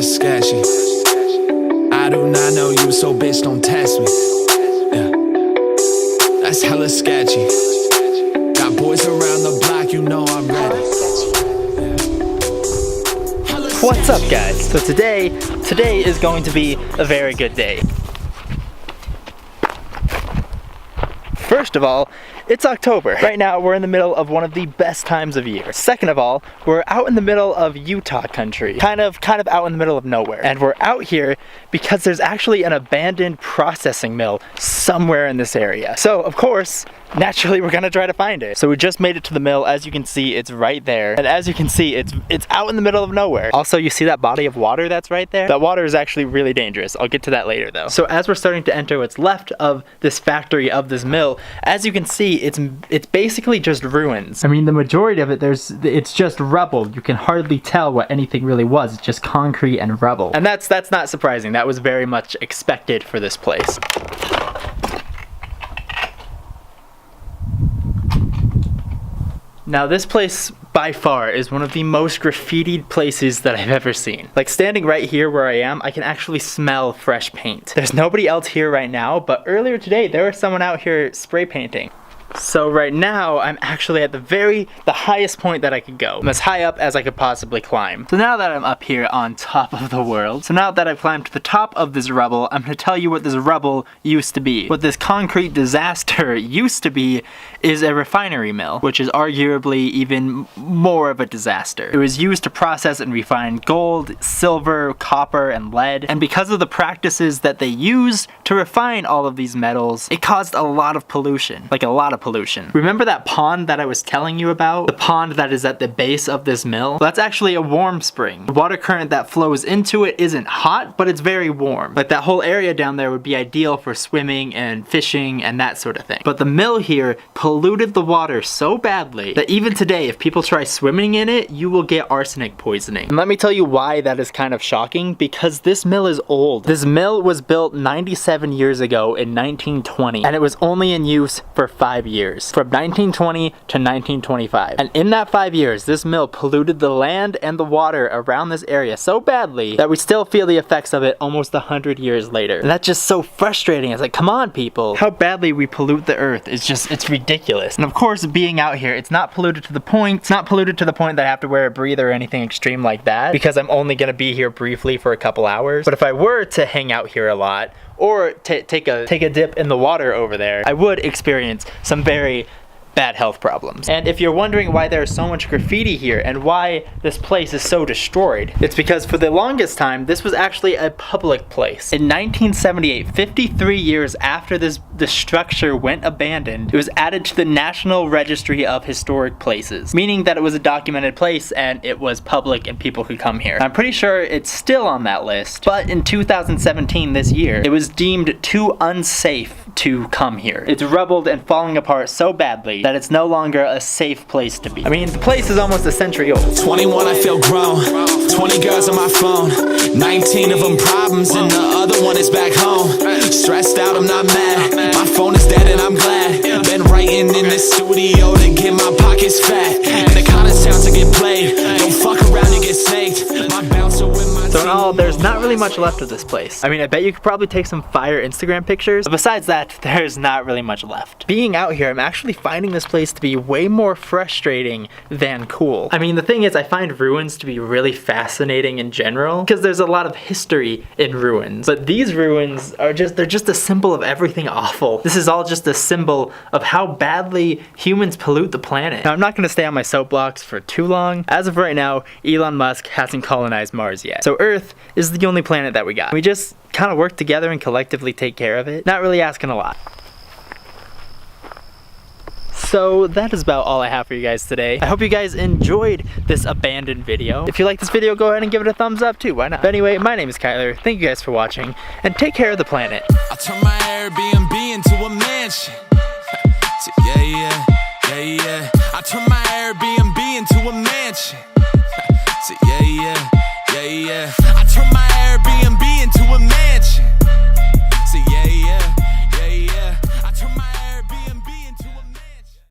sketchy. I do not know you, so bitch, don't test me. Yeah, that's hella sketchy. Got boys around the block, you know I'm ready. What's up, guys? So today is going to be a very good day. First of all, it's October. Right now, we're in the middle of one of the best times of year. Second of all, we're out in the middle of Utah country. Kind of out in the middle of nowhere. And we're out here because there's actually an abandoned processing mill somewhere in this area. So, of course, naturally, we're gonna try to find it. So we just made it to the mill. As you can see, it's right there. And as you can see, it's out in the middle of nowhere. Also, you see that body of water that's right there? That water is actually really dangerous. I'll get to that later, though. So as we're starting to enter what's left of this factory, of this mill, as you can see, it's basically just ruins. I mean, the majority of it, it's just rubble. You can hardly tell what anything really was. It's just concrete and rubble. And that's not surprising. That was very much expected for this place. Now, this place, by far, is one of the most graffitied places that I've ever seen. Like, standing right here where I am, I can actually smell fresh paint. There's nobody else here right now, but earlier today, there was someone out here spray painting. So right now, I'm actually at the highest point that I could go. I'm as high up as I could possibly climb. So now that I'm up here on top of the world, so now that I've climbed to the top of this rubble, I'm gonna tell you what this rubble used to be. What this concrete disaster used to be is a refinery mill, which is arguably even more of a disaster. It was used to process and refine gold, silver, copper, and lead. And because of the practices that they used to refine all of these metals, it caused a lot of pollution. Like a lot of pollution. Remember that pond that I was telling you about? The pond that is at the base of this mill? Well, that's actually a warm spring. The water current that flows into it isn't hot, but it's very warm. Like that whole area down there would be ideal for swimming and fishing and that sort of thing. But the mill here polluted the water so badly that even today, if people try swimming in it, you will get arsenic poisoning. And let me tell you why that is kind of shocking, because this mill is old. This mill was built 97 years ago in 1920, and it was only in use for 5 years, from 1920 to 1925. And in that 5 years, this mill polluted the land and the water around this area so badly that we still feel the effects of it almost 100 years later. And that's just so frustrating. It's like, come on, people. How badly we pollute the earth is just, it's ridiculous. And of course, being out here, it's not polluted to the point that I have to wear a breather or anything extreme like that, because I'm only gonna be here briefly for a couple hours. But if I were to hang out here a lot, or take a dip in the water over there, I would experience some very bad health problems. And if you're wondering why there's so much graffiti here and why this place is so destroyed, it's because for the longest time, this was actually a public place. In 1978, 53 years after the structure went abandoned, it was added to the National Registry of Historic Places, meaning that it was a documented place and it was public and people could come here. I'm pretty sure it's still on that list, but in 2017, this year, it was deemed too unsafe to come here. It's rubbled and falling apart so badly that it's no longer a safe place to be. I mean, the place is almost a century old. 21, I feel grown. 20 girls on my phone. 19 of them problems and the other one is back home. Stressed out, I'm not mad. My phone is dead and I'm glad. Been writing in the studio to get my pockets fat. And the college sounds to get played. Don't fuck around, you get snaked. My bouncer with my So in all, there's not really much left of this place. I mean, I bet you could probably take some fire Instagram pictures, but besides that, there's not really much left. Being out here, I'm actually finding this place to be way more frustrating than cool. I mean, the thing is, I find ruins to be really fascinating in general, because there's a lot of history in ruins. But these ruins are they're just a symbol of everything awful. This is all just a symbol of how badly humans pollute the planet. Now, I'm not gonna stay on my soapbox for too long. As of right now, Elon Musk hasn't colonized Mars yet. So Earth is the only planet that we got. We just kind of work together and collectively take care of it. Not really asking a lot. So that is about all I have for you guys today. I hope you guys enjoyed this abandoned video. If you like this video, go ahead and give it a thumbs up too, why not? But anyway, my name is Kyler. Thank you guys for watching, and take care of the planet. I turn my Airbnb into a mansion. Yeah. I turn my Airbnb into a mansion. Yeah. I turn my